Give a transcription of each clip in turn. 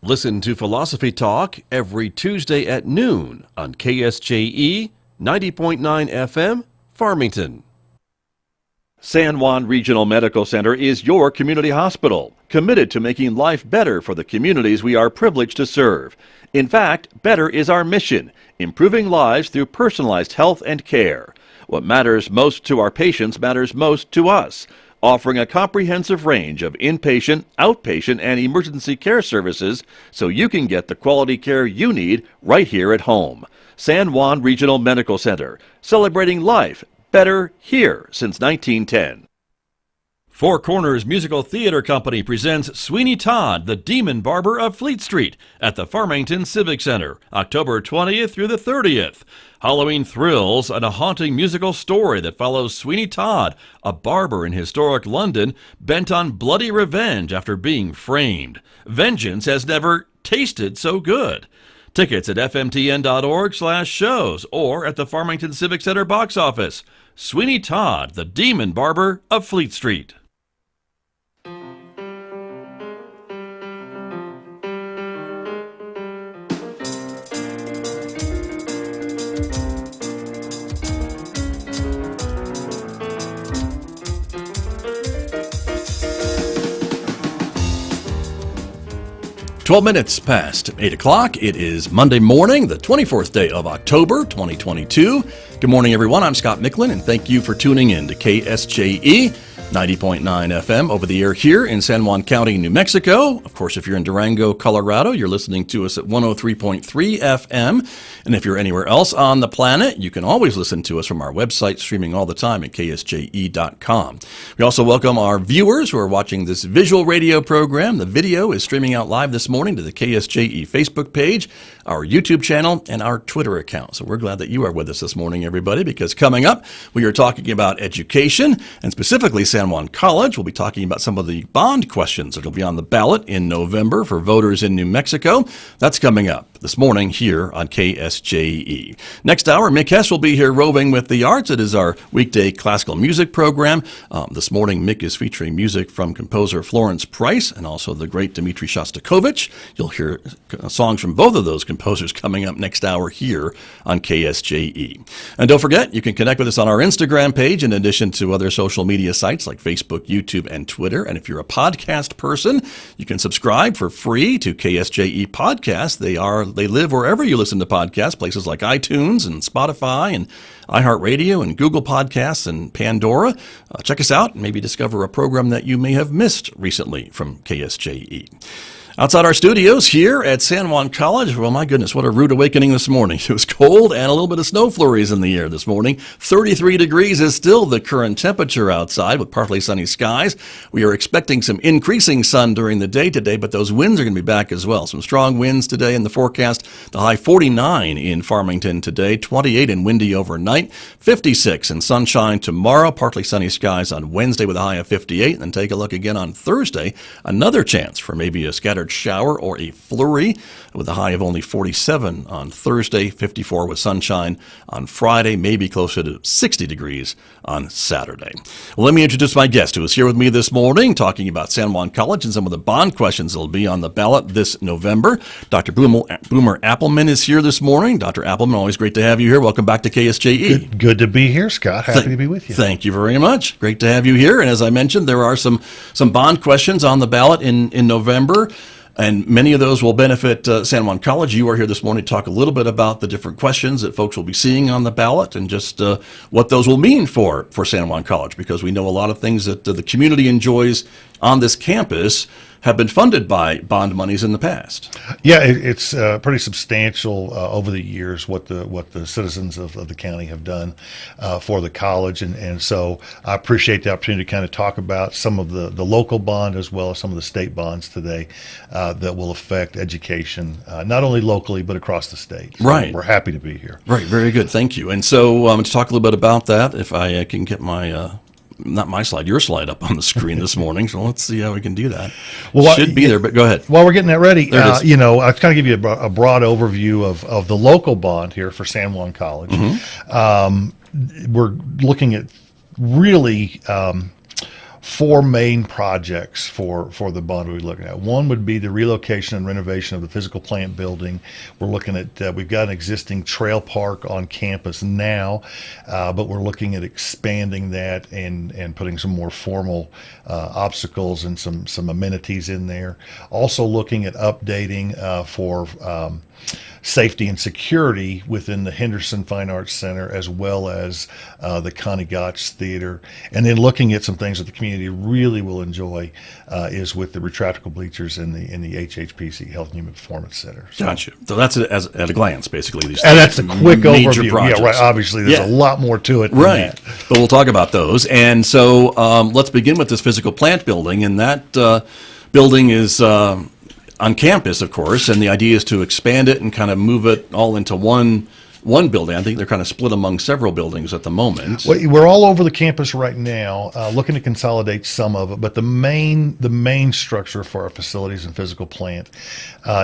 Listen to Philosophy Talk every Tuesday at noon on KSJE 90.9 FM, Farmington. San Juan Regional Medical Center is your community hospital, committed to making life better for the communities we are privileged to serve. In fact, better is our mission, improving lives through personalized health and care. What matters most to our patients matters most to us, offering a comprehensive range of inpatient, outpatient, and emergency care services so you can get the quality care you need right here at home. San Juan Regional Medical Center, celebrating life better here since 1910. Four Corners Musical Theater Company presents Sweeney Todd, the Demon Barber of Fleet Street at the Farmington Civic Center, October 20th through the 30th. Halloween thrills and a haunting musical story that follows Sweeney Todd, a barber in historic London, bent on bloody revenge after being framed. Vengeance has never tasted so good. Tickets at fmtn.org/shows or at the Farmington Civic Center box office. Sweeney Todd, the Demon Barber of Fleet Street. Twelve minutes past 8 o'clock. It is Monday morning, the 24th day of October, 2022. Good morning, everyone. I'm Scott Michlin, and thank you for tuning in to KSJE 90.9 FM over the air here in San Juan County, New Mexico. Of course, if you're in Durango, Colorado, you're listening to us at 103.3 FM. And if you're anywhere else on the planet, you can always listen to us from our website, streaming all the time at ksje.com. We also welcome our viewers who are watching this visual radio program. The video is streaming out live this morning to the KSJE Facebook page, our YouTube channel, and our Twitter account. So we're glad that you are with us this morning, everybody, because coming up, we are talking about education, and specifically San Juan College. We'll be talking about some of the bond questions that will be on the ballot in November for voters in New Mexico. That's coming up this morning here on KSJE. Next hour, Mick Hess will be here roving with the arts. It is our weekday classical music program. This morning, Mick is featuring music from composer Florence Price and also the great Dmitri Shostakovich. You'll hear songs from both of those composers coming up next hour here on KSJE. And don't forget, you can connect with us on our Instagram page in addition to other social media sites like Facebook, YouTube, and Twitter. And if you're a podcast person, you can subscribe for free to KSJE Podcasts. They live wherever you listen to podcasts, places like iTunes and Spotify and iHeartRadio and Google Podcasts and Pandora. Check us out and maybe discover a program that you may have missed recently from KSJE. Outside our studios here at San Juan College, well, my goodness, what a rude awakening this morning. It was cold and a little bit of snow flurries in the air this morning. 33 degrees is still the current temperature outside with partly sunny skies. We are expecting some increasing sun during the day today, but those winds are going to be back as well. Some strong winds today in the forecast. The high 49 in Farmington today, 28 and windy overnight, 56 and sunshine tomorrow, partly sunny skies on Wednesday with a high of 58. And then take a look again on Thursday, another chance for maybe a scattered shower or a flurry with a high of only 47 on Thursday, 54 with sunshine on Friday, maybe closer to 60 degrees on Saturday. Well, let me introduce my guest who is here with me this morning talking about San Juan College and some of the bond questions that will be on the ballot this November. Dr. Boomer Appelman is here this morning. Dr. Appelman, always great to have you here. Welcome back to KSJE. Good to be here, Scott. Happy to be with you. Thank you very much. Great to have you here. And as I mentioned, there are some bond questions on the ballot in November. And many of those will benefit San Juan College. You are here this morning to talk a little bit about the different questions that folks will be seeing on the ballot and just what those will mean for San Juan College, because we know a lot of things that the community enjoys on this campus have been funded by bond monies in the past. Yeah, it's pretty substantial over the years what the citizens of the county have done for the college, and so I appreciate the opportunity to kind of talk about some of the local bond as well as some of the state bonds today that will affect education not only locally but across the state. So right. We're happy to be here. Right. Very good. Thank you. And so to talk a little bit about that, if I can get my not my slide, your slide up on the screen this morning. So let's see how we can do that. Well, should be there, but go ahead. While we're getting that ready, I'll kind of give you a broad overview of the local bond here for San Juan College. Mm-hmm. We're looking at really four main projects for the bond we're looking at. One would be the relocation and renovation of the physical plant building. We're looking at, we've got an existing trail park on campus now, but we're looking at expanding that and putting some more formal obstacles and some amenities in there. Also looking at updating for safety and security within the Henderson Fine Arts Center, as well as the Connie Gotch Theater. And then looking at some things that the community really will enjoy is with the retractable bleachers in the HHPC, Health and Human Performance Center. Gotcha. So that's at a glance, basically. These And that's a quick major overview. projects. Yeah, right. Obviously, there's a lot more to it than Right. that. But we'll talk about those. And so let's begin with this physical plant building. And that building is on campus, of course, and the idea is to expand it and kind of move it all into one building. I think they're kind of split among several buildings at the moment. Well, we're all over the campus right now, looking to consolidate some of it, but the main structure for our facilities and physical plant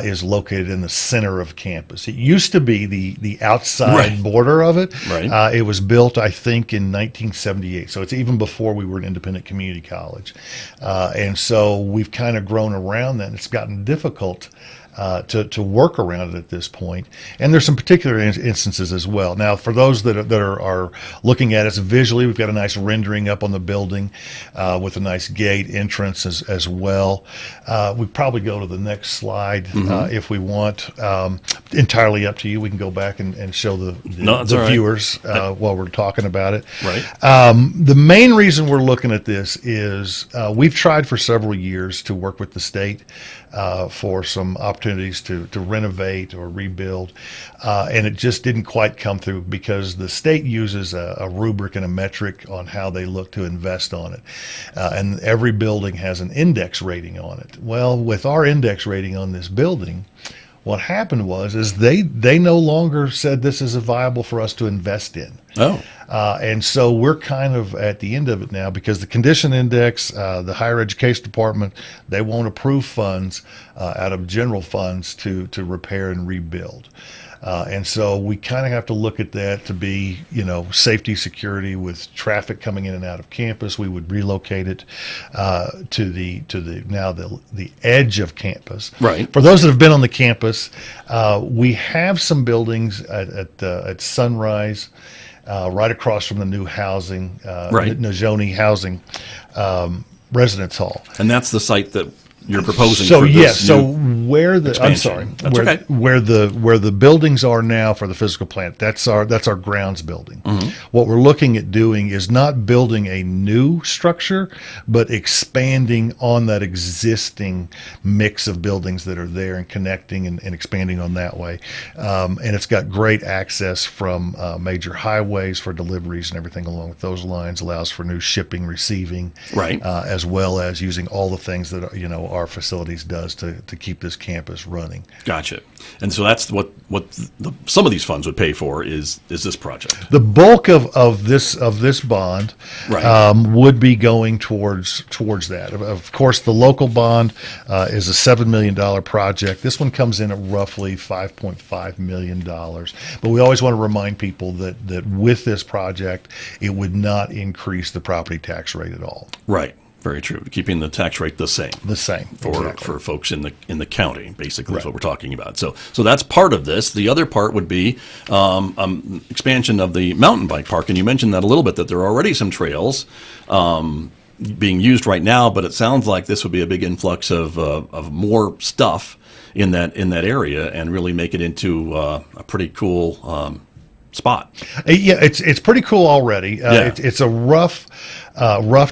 is located in the center of campus. It used to be the outside border of it. Right. It was built, I think, in 1978, so it's even before we were an independent community college. And so we've kind of grown around that, and it's gotten difficult to work around it at this point. And there's some particular instances as well. Now, for those that are looking at us visually, we've got a nice rendering up on the building with a nice gate entrance as well. We probably go to the next slide if we want. Entirely up to you. We can go back and show the viewers while we're talking about it. Right. The main reason we're looking at this is we've tried for several years to work with the state for some opportunities to renovate or rebuild, and it just didn't quite come through because the state uses a rubric and a metric on how they look to invest on it, and every building has an index rating on it. Well, with our index rating on this building, what happened is they no longer said this is viable for us to invest in. Oh. And so we're kind of at the end of it now because the condition index, the higher education department, they won't approve funds out of general funds to repair and rebuild. And so we kind of have to look at that to be, safety, security with traffic coming in and out of campus. We would relocate it to the edge of campus. Right. For those that have been on the campus, we have some buildings at Sunrise, right across from the new housing, Nojoni Housing Residence Hall. And that's the site that you're proposing So for this yes, so new where the expansion. That's where, okay. where the buildings are now for the physical plant, that's our grounds building. What we're looking at doing is not building a new structure, but expanding on that existing mix of buildings that are there and connecting and expanding on that way. And it's got great access from major highways for deliveries and everything along with those lines. Allows for new shipping, receiving, Right. As well as using all the things that our facilities does to keep this campus running. Gotcha. And so that's what some of these funds would pay for is this project. The bulk of this bond Right. would be going towards that. Of course, the local bond is a $7 million project. This one comes in at roughly $5.5 million. But we always want to remind people that with this project, it would not increase the property tax rate at all. Right. Very true. Keeping the tax rate the same. The same For folks in the county, basically, is what we're talking about. So that's part of this. The other part would be expansion of the mountain bike park, and you mentioned that a little bit. That there are already some trails being used right now, but it sounds like this would be a big influx of more stuff in that area, and really make it into a pretty cool spot. Yeah, it's pretty cool already. Yeah. It's a rough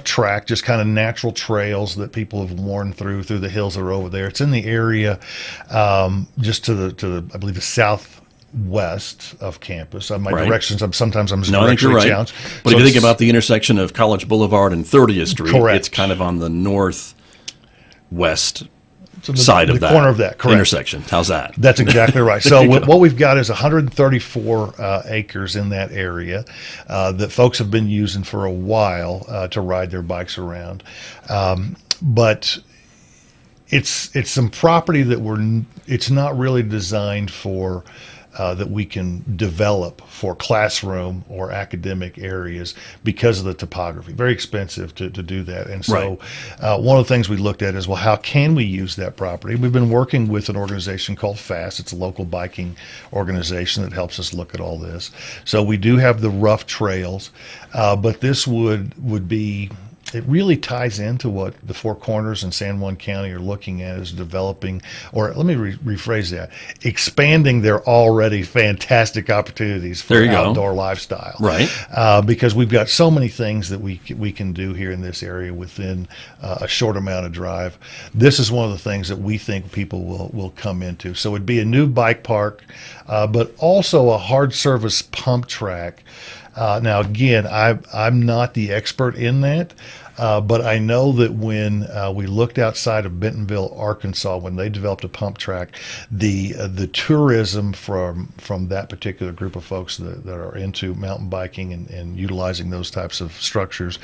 track, just kind of natural trails that people have worn through the hills that are over there. It's in the area just to the I believe the southwest of campus. My Right. directions, sometimes I'm No, I think you're directionally right. challenged. But So if you think it's- about the intersection of College Boulevard and 30th Street, Correct. it's kind of on the northwest so side of the that corner of that, correct. intersection. How's that? That's exactly right. There So you go. what we've got is 134 acres in that area that folks have been using for a while to ride their bikes around. But it's some property that it's not really designed for that we can develop for classroom or academic areas because of the topography. Very expensive to do that. And so one of the things we looked at is, well, how can we use that property? We've been working with an organization called FAST. It's a local biking organization that helps us look at all this. So we do have the rough trails, but this would be, it really ties into what the Four Corners and San Juan County are looking at, is developing, or let me rephrase that, expanding their already fantastic opportunities for outdoor lifestyle. Right. Because we've got so many things that we can do here in this area within a short amount of drive. This is one of the things that we think people will come into. So it'd be a new bike park, but also a hard service pump track. Now, again, I'm not the expert in that, but I know that when we looked outside of Bentonville, Arkansas, when they developed a pump track, the tourism from that particular group of folks that are into mountain biking and utilizing those types of structures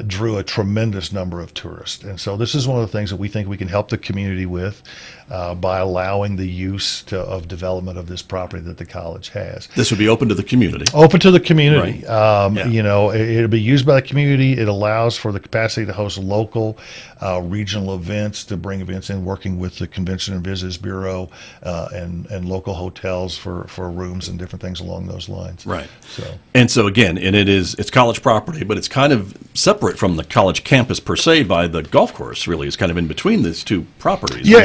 drew a tremendous number of tourists. And so this is one of the things that we think we can help the community with by allowing the use of development of this property that the college has. This would be open to the community. Open to the community. Right. You know, it'll be used by the community. It allows for the capacity to host local, regional events, to bring events in, working with the Convention and Visitors Bureau and local hotels for rooms and different things along those lines. Right. So. And so again, and it's college property, but it's kind of separate from the college campus per se by the golf course. Really, it's kind of in between these two properties. Yeah,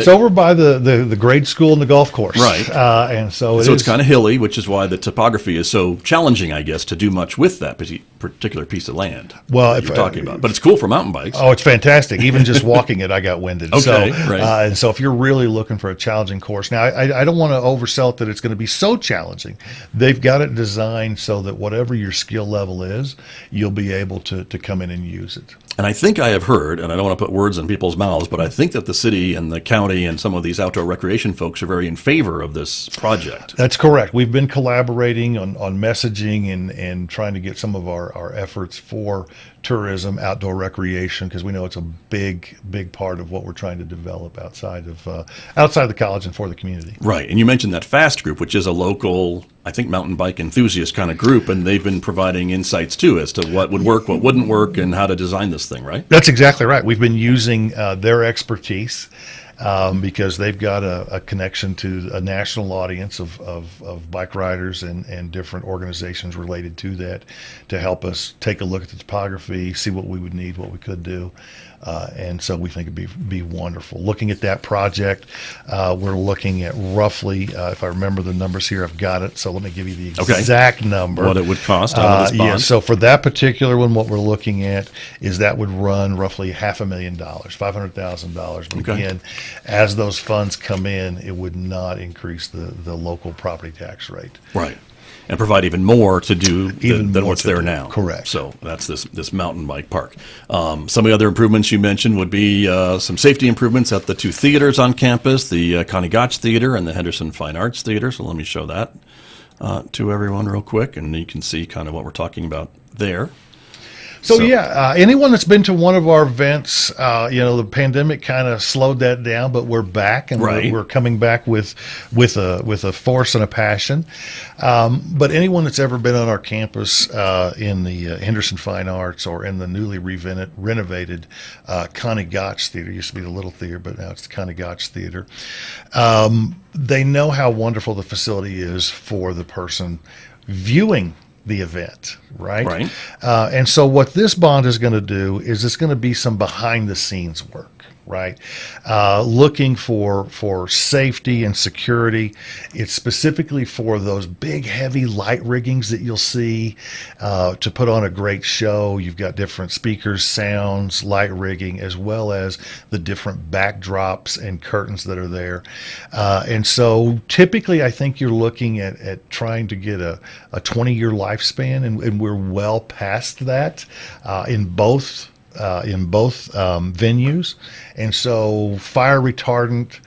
it's over by the grade school and the golf course. Right. And so it's kind of hilly, which is why the topography is so challenging, I guess, to do much with that particular piece of land. Well, you're talking about, but it's cool for mountain bikes. Oh, it's fantastic. Even just walking it, I got winded. Okay, so, right. And so if you're really looking for a challenging course, now I don't want to oversell it that it's going to be so challenging. They've got it designed so that whatever your skill level is, you'll be able to come in and use it. And I think I have heard, and I don't want to put words in people's mouths, but I think that the city and the county and some of these outdoor recreation folks are very in favor of this project. That's correct. We've been collaborating on messaging and trying to get some of our efforts for tourism, outdoor recreation, because we know it's a big part of what we're trying to develop outside of the college and for the community. Right. And you mentioned that FAST group, which is a local, I think, mountain bike enthusiast kind of group, and they've been providing insights too as to what would work, what wouldn't work, and how to design this thing, right? That's exactly right. We've been using their expertise because they've got a connection to a national audience of bike riders and different organizations related to that, to help us take a look at the topography, see what we would need, what we could do. And so we think it'd be wonderful. Looking at that project, we're looking at roughly, if I remember the numbers here, I've got it. So let me give you the exact number. What it would cost out of this bond. Yeah, so for that particular one, what we're looking at is that would run roughly $500,000, $500,000. But again, as those funds come in, it would not increase the local property tax rate. Right. And provide even more to do than what's there now. Correct. So that's this mountain bike park. Some of the other improvements you mentioned would be some safety improvements at the two theaters on campus, the Connie Gotch Theater and the Henderson Fine Arts Theater. So let me show that to everyone real quick, and you can see kind of what we're talking about there. So anyone that's been to one of our events, the pandemic kind of slowed that down, but we're back, and we're coming back with a force and a passion. But anyone that's ever been on our campus in the Henderson Fine Arts or in the newly renovated Connie Gotch Theater, used to be the Little Theater, but now it's the Connie Gotch Theater. They know how wonderful the facility is for the person viewing the event, right? And so what this bond is going to do is it's going to be some behind the scenes work, right? Looking for safety and security. It's specifically for those big, heavy light riggings that you'll see to put on a great show. You've got different speakers, sounds, light rigging, as well as the different backdrops and curtains that are there. And so typically I think you're looking at trying to get a 20-year lifespan, and we're well past that in both venues. And so fire retardant,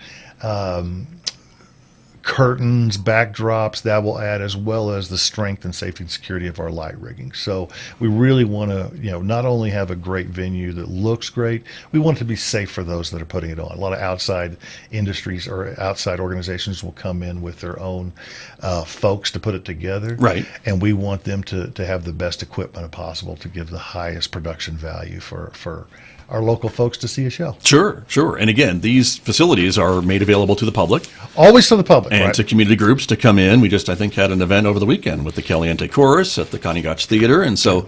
curtains, backdrops that will add, as well as the strength and safety and security of our light rigging. So we really want to, not only have a great venue that looks great, we want it to be safe for those that are putting it on. A lot of outside industries or outside organizations will come in with their own folks to put it together. Right. And we want them to have the best equipment possible to give the highest production value for our local folks to see a show. Sure. And again, these facilities are made available to the public Always to the public, and right? to community groups to come in. We just, I think, had an event over the weekend with the Caliente Chorus at the Connie Gotch Theater. And so,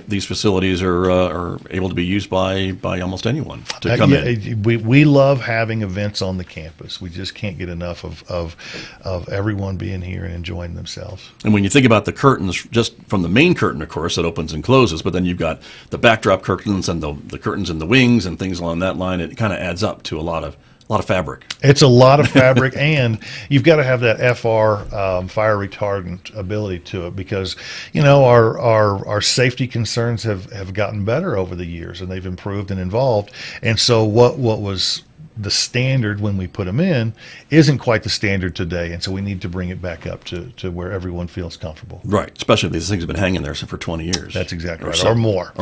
these facilities are able to be used by almost anyone to come in. We love having events on the campus. We just can't get enough of everyone being here and enjoying themselves. And when you think about the curtains, just from the main curtain, of course, that opens and closes, but then you've got the backdrop curtains and the curtains and the wings and things along that line, it kind of adds up to a lot of fabric. It's a lot of fabric, and you've got to have that FR fire retardant ability to it, because our safety concerns have gotten better over the years, and they've improved and evolved. And so what was the standard when we put them in isn't quite the standard today, and so we need to bring it back up to where everyone feels comfortable. Right, especially if these things have been hanging there for 20 years. That's exactly right, so, or more.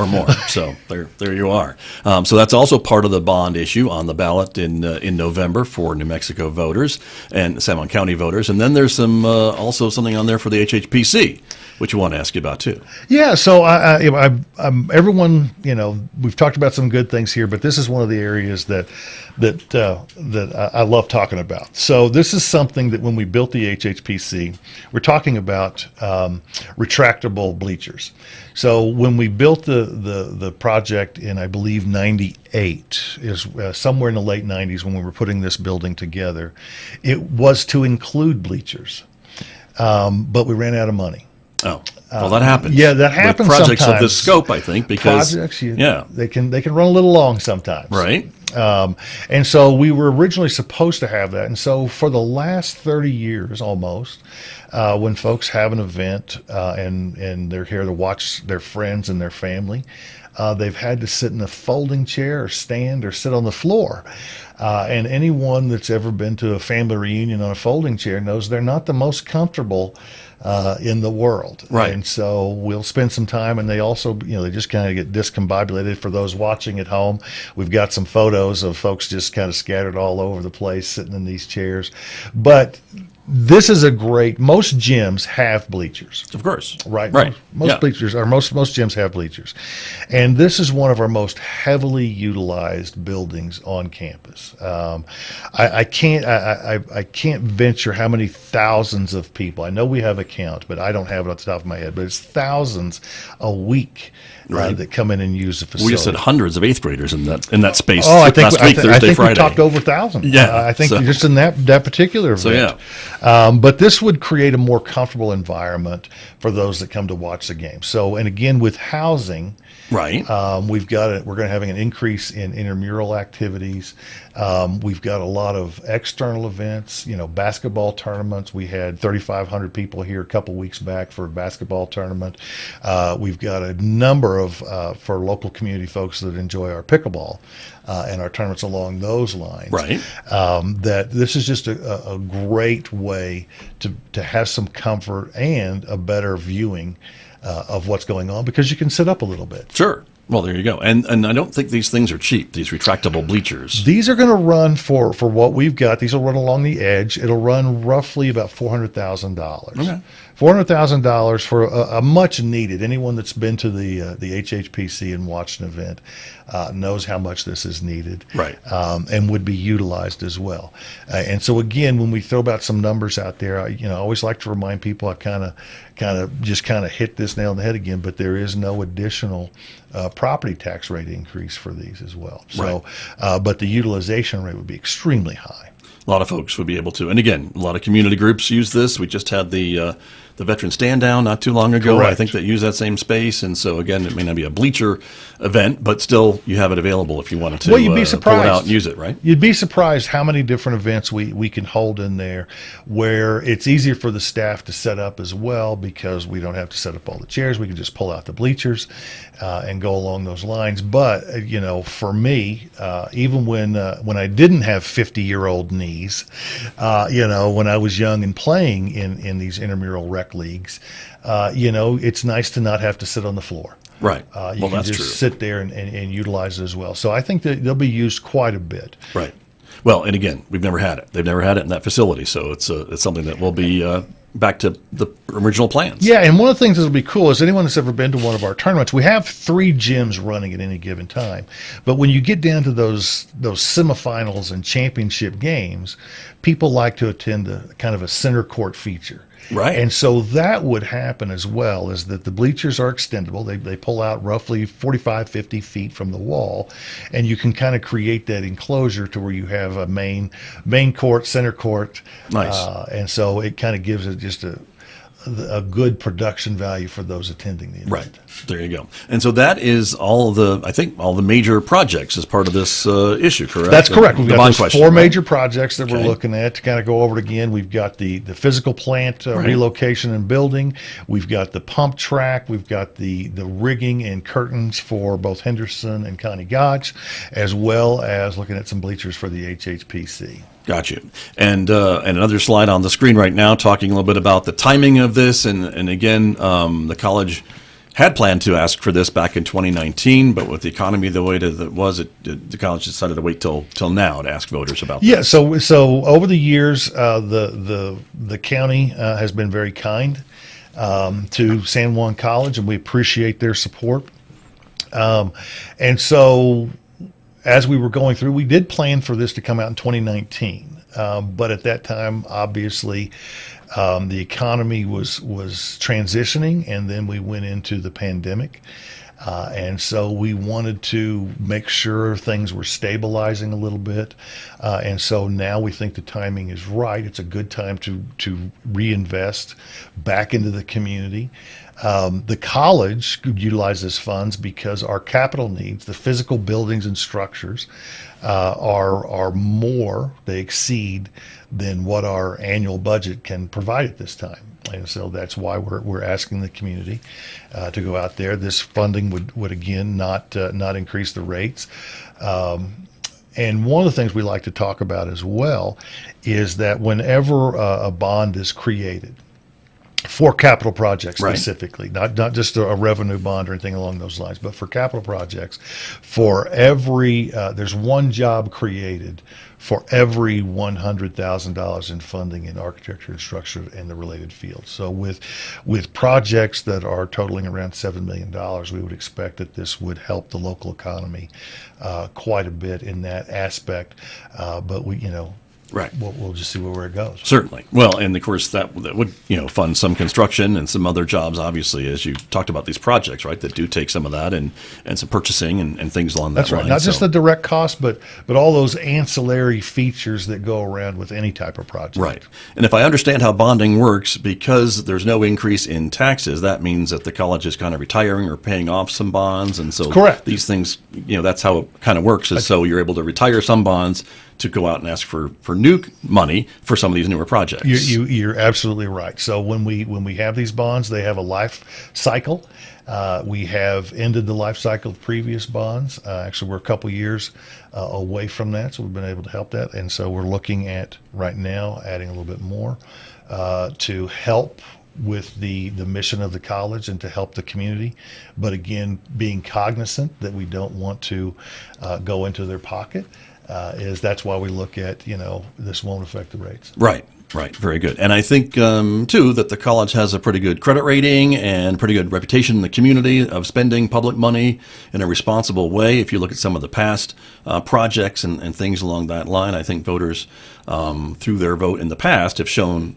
So there you are. So that's also part of the bond issue on the ballot in November for New Mexico voters and San Juan County voters, and then there's some also something on there for the HHPC, which you want to ask you about too. Yeah, so everyone, we've talked about some good things here, but this is one of the areas that I love talking about. So this is something that when we built the HHPC, we're talking about retractable bleachers. So when we built the project in, I believe, 98, is somewhere in the late 90s when we were putting this building together, it was to include bleachers, but we ran out of money. Oh, well, that happens. Yeah, that happens with projects sometimes. of this scope, I think, because they can run a little long sometimes. Right. And so we were originally supposed to have that. And so for the last 30 years almost, when folks have an event and they're here to watch their friends and their family, they've had to sit in a folding chair or stand or sit on the floor. And anyone that's ever been to a family reunion on a folding chair knows they're not the most comfortable in the world. Right. And so we'll spend some time, and they also, they just kind of get discombobulated. For those watching at home, we've got some photos of folks just kind of scattered all over the place sitting in these chairs. But this is most gyms have bleachers. Of course. Right. Most bleachers, or most gyms have bleachers. And this is one of our most heavily utilized buildings on campus. I can't venture how many thousands of people. I know we have a count, but I don't have it off the top of my head, but it's thousands a week that come in and use the facility. We just had hundreds of 8th graders in that space last week, Thursday, Friday. We talked over 1,000. Yeah. I think just in that particular event. But this would create a more comfortable environment for those that come to watch the game. So, and again, with housing, right, we're going to having an increase in intramural activities. We've got a lot of external events, basketball tournaments. We had 3,500 people here a couple weeks back for a basketball tournament. We've got a number of for local community folks that enjoy our pickleball and our tournaments along those lines. Right. That this is just a great way to have some comfort and a better viewing of what's going on, because you can sit up a little bit. Sure. Well, there you go. And I don't think these things are cheap, these retractable bleachers. These are going to run for what we've got. These will run along the edge. It'll run roughly about $400,000. Okay. $400,000 for a much needed. Anyone that's been to the HHPC and watched an event knows how much this is needed, right? And would be utilized as well. And so again, when we throw about some numbers out there, I always like to remind people. I kind of hit this nail on the head again, but there is no additional property tax rate increase for these as well. So, but the utilization rate would be extremely high. A lot of folks would be able to, and again, a lot of community groups use this. We just had the the veteran stand down not too long ago. Correct. I think that used that same space. And so, again, it may not be a bleacher event, but still you have it available if you wanted to Well, you'd be pull it surprised. out and use it, right? You'd be surprised how many different events we can hold in there where it's easier for the staff to set up as well because we don't have to set up all the chairs. We can just pull out the bleachers and go along those lines. But, for me, even when I didn't have 50-year-old knees, when I was young and playing in these intramural rec leagues, it's nice to not have to sit on the floor. Right. You can that's just true. sit there and utilize it as well. So I think that they'll be used quite a bit. Right. Well, and again, we've never had it. They've never had it in that facility, so it's something that will be back to the original plans. Yeah, and one of the things that'll be cool is anyone that's ever been to one of our tournaments, we have 3 gyms running at any given time. But when you get down to those semifinals and championship games, people like to attend a kind of a center court feature. Right. And so that would happen as well, is that the bleachers are extendable. They pull out roughly 45, 50 feet from the wall, and you can kind of create that enclosure to where you have a main court, center court. Nice. And so it kind of gives it just a good production value for those attending the event. Right. There you go. And so that is all the major projects as part of this issue, correct? That's correct. We've The got bond those question, 4 right? major projects that we're Okay. looking at to kind of go over it again. We've got the physical plant Right. relocation and building. We've got the pump track. We've got the rigging and curtains for both Henderson and Connie Gotch, as well as looking at some bleachers for the HHPC. Got you. And another slide on the screen right now talking a little bit about the timing of this. And again, the college had planned to ask for this back in 2019, but with the economy the way that it was, the college decided to wait till now to ask voters about Yeah, this. so over the years, the county has been very kind to San Juan College, and we appreciate their support. And so as we were going through, we did plan for this to come out in 2019. But at that time, obviously, the economy was transitioning, and then we went into the pandemic. And so we wanted to make sure things were stabilizing a little bit. And so now we think the timing is right. It's a good time to reinvest back into the community. The college utilizes funds because our capital needs, the physical buildings and structures, are more, they exceed than what our annual budget can provide at this time. And so that's why we're asking the community to go out there. This funding would again not increase the rates. And one of the things we like to talk about as well is that whenever a bond is created for capital projects Right. specifically, not just a revenue bond or anything along those lines, but for capital projects, for every there's one job created for every $100,000 in funding in architecture and structure and the related fields. So with projects that are totaling around $7 million, we would expect that this would help the local economy quite a bit in that aspect. But Right. we'll just see where it goes. Certainly. Well, and of course that would fund some construction and some other jobs, obviously, as you talked about these projects, right, that do take some of that and some purchasing and things along that That's right. line. Not just So- the direct cost, but all those ancillary features that go around with any type of project. Right. And if I understand how bonding works, because there's no increase in taxes, that means that the college is kind of retiring or paying off some bonds. And so Correct. these things, that's how it kind of works, is so you're able to retire some bonds to go out and ask for new money for some of these newer projects. You're absolutely right. So when we have these bonds, they have a life cycle. We have ended the life cycle of previous bonds. Actually, we're a couple years away from that, so we've been able to help that. And so we're looking at right now adding a little bit more to help with the mission of the college and to help the community. But again, being cognizant that we don't want to go into their pocket. That's why we look at, this won't affect the rates. Right. Right. Very good. And I think, too, that the college has a pretty good credit rating and pretty good reputation in the community of spending public money in a responsible way. If you look at some of the past projects and things along that line, I think voters, through their vote in the past, have shown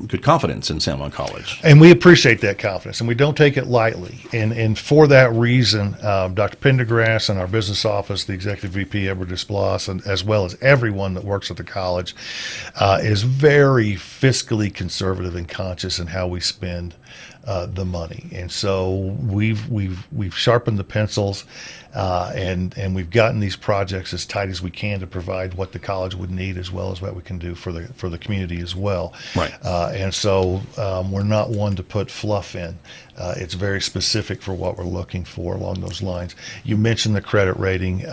good confidence in San Juan College. And we appreciate that confidence, and we don't take it lightly. And for that reason, Dr. Pendergrass and our business office, the Executive VP, Edward Desplas, and as well as everyone that works at the college, is very very fiscally conservative and conscious in how we spend the money, and so we've sharpened the pencils, and we've gotten these projects as tight as we can to provide what the college would need, as well as what we can do for the community as well. Right. And so we're not one to put fluff in. It's very specific for what we're looking for along those lines. You mentioned the credit rating.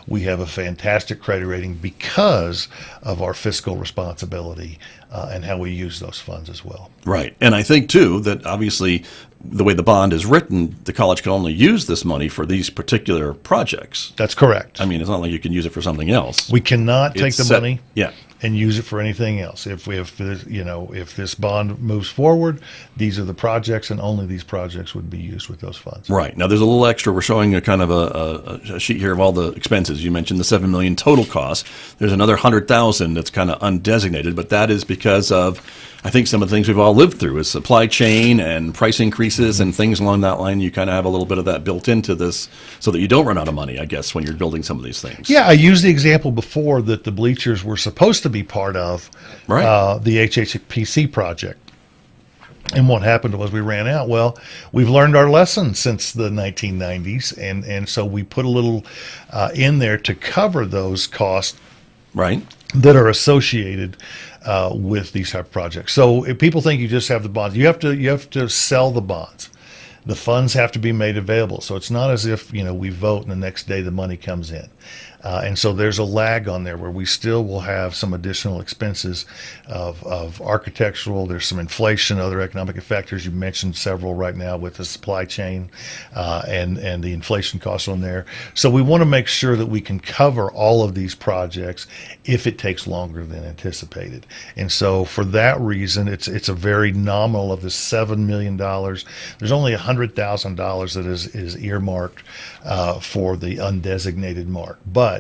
We have a fantastic credit rating because of our fiscal responsibility and how we use those funds as well. Right. And I think, too, that obviously the way the bond is written, the college can only use this money for these particular projects. That's correct. I mean, it's not like you can use it for something else. We cannot take It's the set- money Yeah. and use it for anything else. If this bond moves forward, these are the projects, and only these projects would be used with those funds. Right. Now, there's a little extra. We're showing a kind of a sheet here of all the expenses. You mentioned the $7 million total cost. There's another $100,000 that's kind of undesignated, but that is because of, I think, some of the things we've all lived through is supply chain and price increases and things along that line. You kind of have a little bit of that built into this so that you don't run out of money, I guess, when you're building some of these things. Yeah, I used the example before that the bleachers were supposed to be part of Right. the HHPC project. And what happened was we ran out. Well, we've learned our lesson since the 1990s, and so we put a little in there to cover those costs Right. that are associated with these type of projects. So if people think you just have the bonds, you have to sell the bonds. The funds have to be made available. So it's not as if we vote and the next day the money comes in. And so there's a lag on there where we still will have some additional expenses of architectural. There's some inflation, other economic factors. You mentioned several right now with the supply chain and the inflation costs on there. So we want to make sure that we can cover all of these projects if it takes longer than anticipated. And so for that reason, it's a very nominal of the $7 million. There's only $100,000 that is earmarked for the undesignated mark. But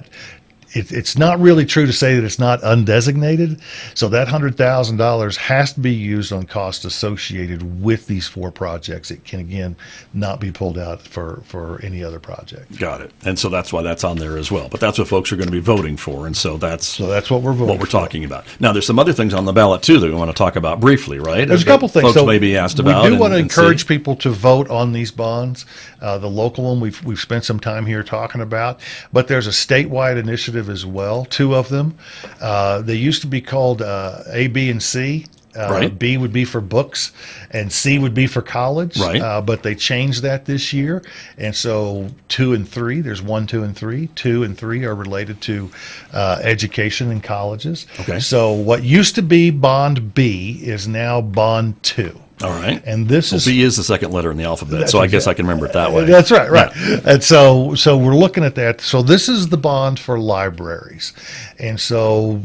it's not really true to say that it's not undesignated. So that $100,000 has to be used on costs associated with these four projects. It can, again, not be pulled out for any other project. Got it. And so that's why that's on there as well. But that's what folks are going to be voting for. And so that's what we're voting what we're for. talking about. Now, there's some other things on the ballot, too, that we want to talk about briefly, right? There's a couple things. Folks So may be asked about. We do want to and encourage see. people to vote on these bonds. The local one we've spent some time here talking about, but there's a statewide initiative as well, two of them. They used to be called A, B, and C. Right. B would be for books, and C would be for college. Right. But they changed that this year, and so 2 and 3. There's 1, 2, and 3. 2 and 3 are related to education in colleges. Okay. So what used to be Bond B is now Bond 2. All right. And this is B is the second letter in the alphabet, That's so I guess exact- I can remember it that way. That's right, right. And so we're looking at that. So this is the bond for libraries, and so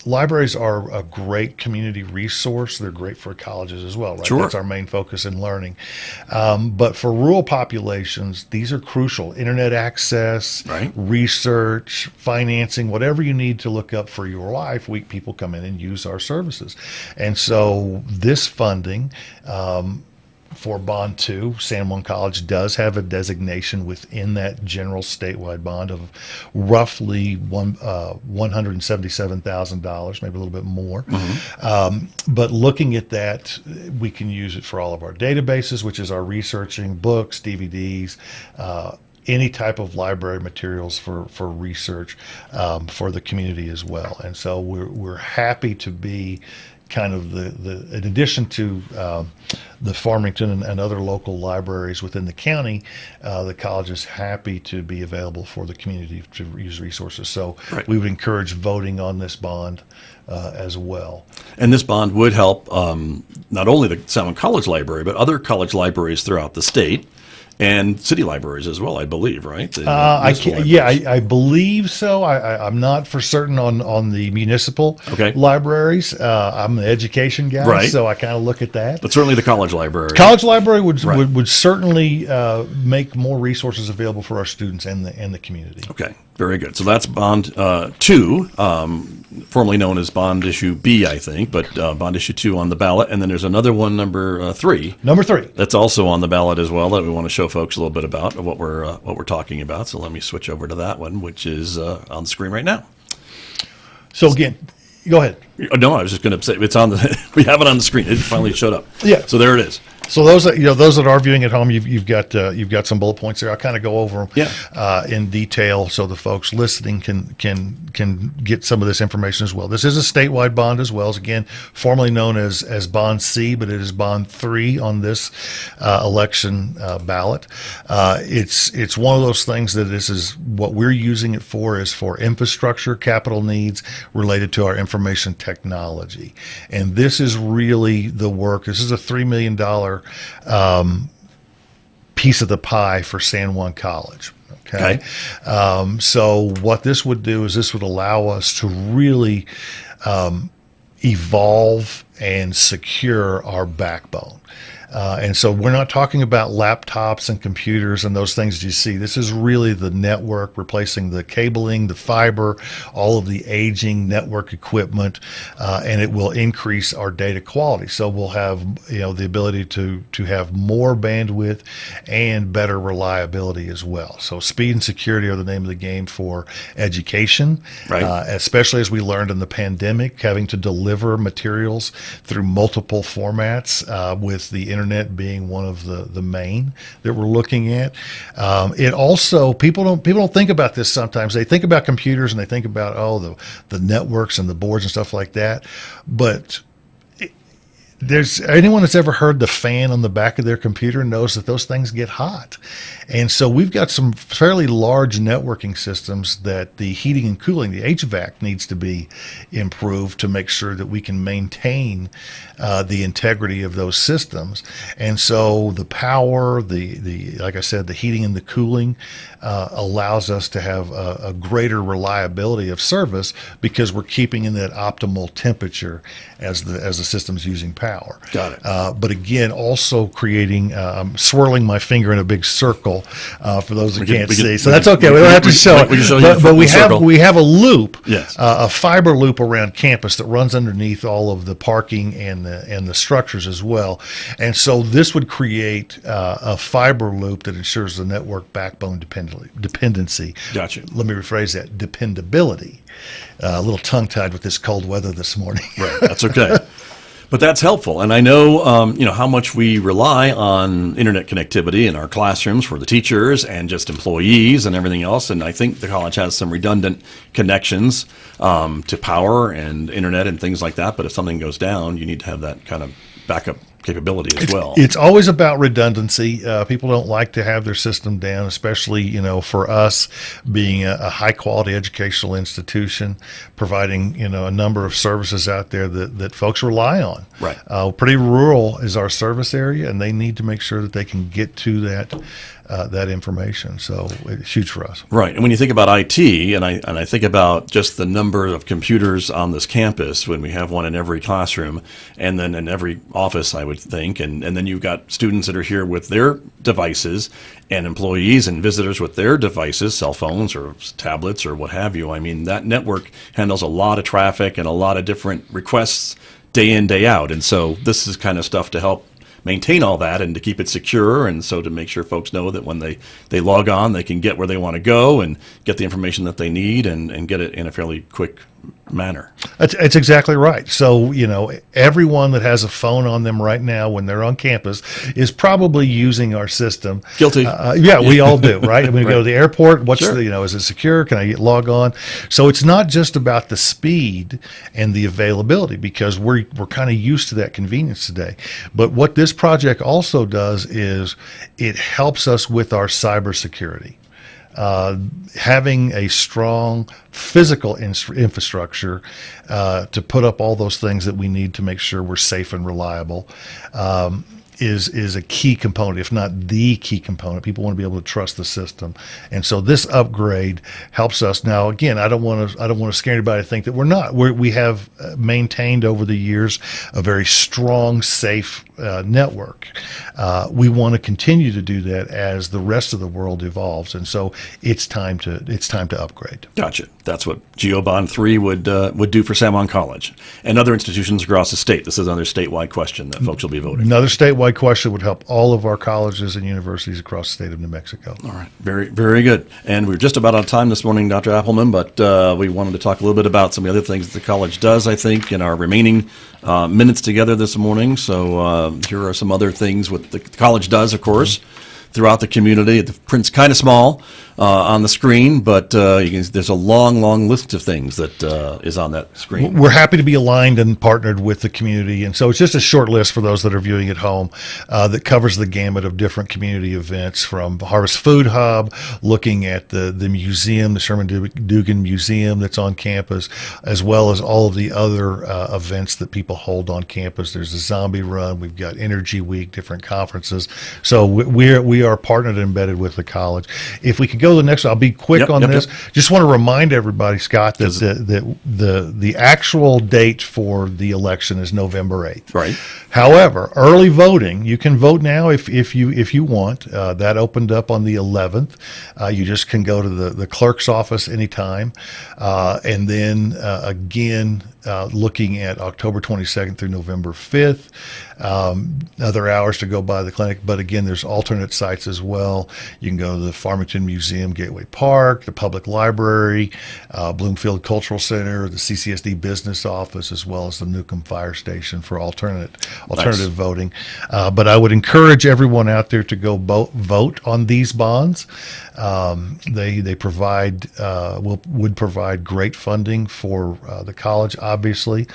libraries are a great community resource. They're great for colleges as well, right? Sure. That's our main focus in learning. But for rural populations, these are crucial. Internet access, Right. research, financing, whatever you need to look up for your life, people come in and use our services. And so this funding, for Bond 2, San Juan College does have a designation within that general statewide bond of roughly $177,000, maybe a little bit more. But looking at that, we can use it for all of our databases, which is our researching books, DVDs, any type of library materials for research for the community as well. And so we're happy to be kind of in addition to the Farmington and other local libraries within the county, the college is happy to be available for the community to use resources. So Right. we would encourage voting on this bond as well. And this bond would help not only the San Juan College Library, but other college libraries throughout the state and city libraries as well, I believe, right? The municipal libraries. I believe so. I'm not for certain on the municipal Okay. libraries. I'm the education guy, Right. so I kind of look at that. But certainly the college library. College library would Right. would certainly make more resources available for our students and the community. Okay, very good. So that's Bond 2, formerly known as Bond Issue B, I think, but Bond Issue 2 on the ballot. And then there's another one, number 3, Number 3. that's also on the ballot as well that we want to show folks a little bit about what we're talking about. So let me switch over to that one, which is on the screen right now. So again, Go ahead. No, I was just going to say it's on the. We have it on the screen. It finally showed up. Yeah. So there it is. So those that are viewing at home, you've got some bullet points there. I'll kind of go over them in detail so the folks listening can get some of this information as well. This is a statewide bond as well, as again formerly known as Bond C, but it is Bond 3 on this election ballot. It's one of those things that this is what we're using it for is for infrastructure capital needs related to our information technology, and this is really the work. This is a $3 million piece of the pie for San Juan College. Okay. So what this would do is this would allow us to really evolve and secure our backbone. And so we're not talking about laptops and computers and those things that you see. This is really the network, replacing the cabling, the fiber, all of the aging network equipment, and it will increase our data quality. So we'll have the ability to have more bandwidth and better reliability as well. So speed and security are the name of the game for education, right? Especially as we learned in the pandemic, having to deliver materials through multiple formats with the internet being one of the main that we're looking at. It also, people don't think about this sometimes. They think about computers and they think about the networks and the boards and stuff like that, but there's anyone that's ever heard the fan on the back of their computer knows that those things get hot. And so we've got some fairly large networking systems that the heating and cooling, the HVAC, needs to be improved to make sure that we can maintain the integrity of those systems. And so the power, the like I said, the heating and the cooling allows us to have a greater reliability of service because we're keeping in that optimal temperature as the system's using power. Got it. But again, also creating, I'm swirling my finger in a big circle for those who can't see. So that's okay. We don't have to show it. We can show you but we have a loop, yes, a fiber loop around campus that runs underneath all of the parking and the structures as well. And so this would create a fiber loop that ensures the network backbone dependency. Gotcha. Let me rephrase that: dependability. A little tongue-tied with this cold weather this morning. Right. That's okay. But that's helpful, and I know how much we rely on internet connectivity in our classrooms for the teachers and just employees and everything else. And I think the college has some redundant connections to power and internet and things like that. But if something goes down, you need to have that kind of backup capability as well. It's always about redundancy. People don't like to have their system down, especially for us being a high quality educational institution, providing a number of services out there that folks rely on. Right. Pretty rural is our service area, and they need to make sure that they can get to that information. So it's huge for us. Right. And when you think about IT, and I think about just the number of computers on this campus, when we have one in every classroom and then in every office, I would think, and then you've got students that are here with their devices and employees and visitors with their devices, cell phones or tablets or what have you. I mean, that network handles a lot of traffic and a lot of different requests day in, day out. And so this is kind of stuff to help maintain all that and to keep it secure, and so to make sure folks know that when they log on, they can get where they want to go and get the information that they need and get it in a fairly quick manner. That's exactly right. So, everyone that has a phone on them right now when they're on campus is probably using our system. Guilty. Yeah, we all do, right? When we Right. go to the airport, what's Sure. is it secure? Can I log on? So it's not just about the speed and the availability, because we're kind of used to that convenience today. But what this project also does is it helps us with our cybersecurity. Having a strong physical infrastructure to put up all those things that we need to make sure we're safe and reliable is a key component, if not the key component. People want to be able to trust the system, and so this upgrade helps us. Now, again, I don't want to scare anybody to think that we're not. We have maintained over the years a very strong, safe network. We want to continue to do that as the rest of the world evolves, and so it's time to upgrade. Gotcha. That's what GeoBond 3 would do for San Juan College and other institutions across the state. This is another statewide question that folks will be voting. Another statewide statewide question would help all of our colleges and universities across the state of New Mexico. All right. Very, very good. And we're just about out of time this morning, Dr. Appleman, but we wanted to talk a little bit about some of the other things that the college does, I think, in our remaining minutes together this morning. So here are some other things what the college does, of course, throughout the community. The print's kind of small on the screen, but there's a long, long list of things that is on that screen. We're happy to be aligned and partnered with the community, and so it's just a short list for those that are viewing at home that covers the gamut of different community events, from the Harvest Food Hub, looking at the museum, the Sherman Dugan Museum that's on campus, as well as all of the other events that people hold on campus. There's a zombie run, we've got Energy Week, different conferences. So we are partnered and embedded with the college. If we could go to the next, I'll be quick on this. Just want to remind everybody, Scott, that the actual date for the election is November 8th. Right. However, early voting, you can vote now if you want. That opened up on the 11th. You just can go to the clerk's office anytime. And then again, looking at October 22nd through November 5th. Other hours to go by the clinic, but again, there's alternate sites as well. You can go to the Farmington Museum, Gateway Park, the Public Library, Bloomfield Cultural Center, the CCSD Business Office, as well as the Newcomb Fire Station for alternative voting. But I would encourage everyone out there to go vote on these bonds. They provide would provide great funding for the college, obviously,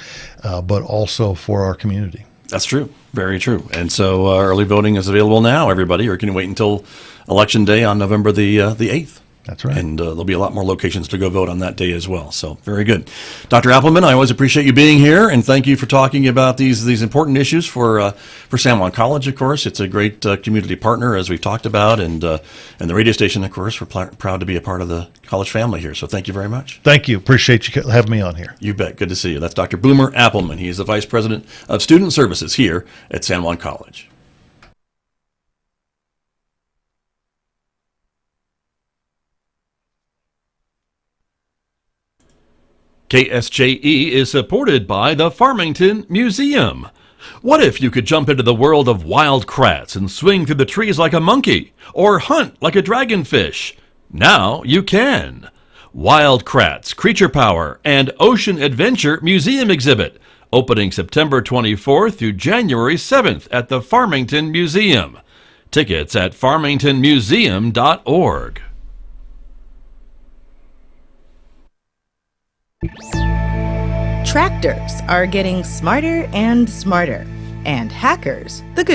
but also for our community. That's true. Very true. And so early voting is available now, everybody, or can you wait until Election Day on November the 8th? That's right. And there'll be a lot more locations to go vote on that day as well. So very good. Dr. Appleman, I always appreciate you being here, and thank you for talking about these important issues for San Juan College, of course. It's a great community partner, as we've talked about, and the radio station, of course. We're proud to be a part of the college family here. So thank you very much. Thank you. Appreciate you having me on here. You bet. Good to see you. That's Dr. Boomer Appleman. He is the Vice President of Student Services here at San Juan College. KSJE is supported by the Farmington Museum. What if you could jump into the world of wild kratts and swing through the trees like a monkey, or hunt like a dragonfish? Now you can. Wild Kratts, Creature Power, and Ocean Adventure Museum Exhibit, opening September 24th through January 7th at the Farmington Museum. Tickets at farmingtonmuseum.org. Tractors are getting smarter and smarter, and hackers, the good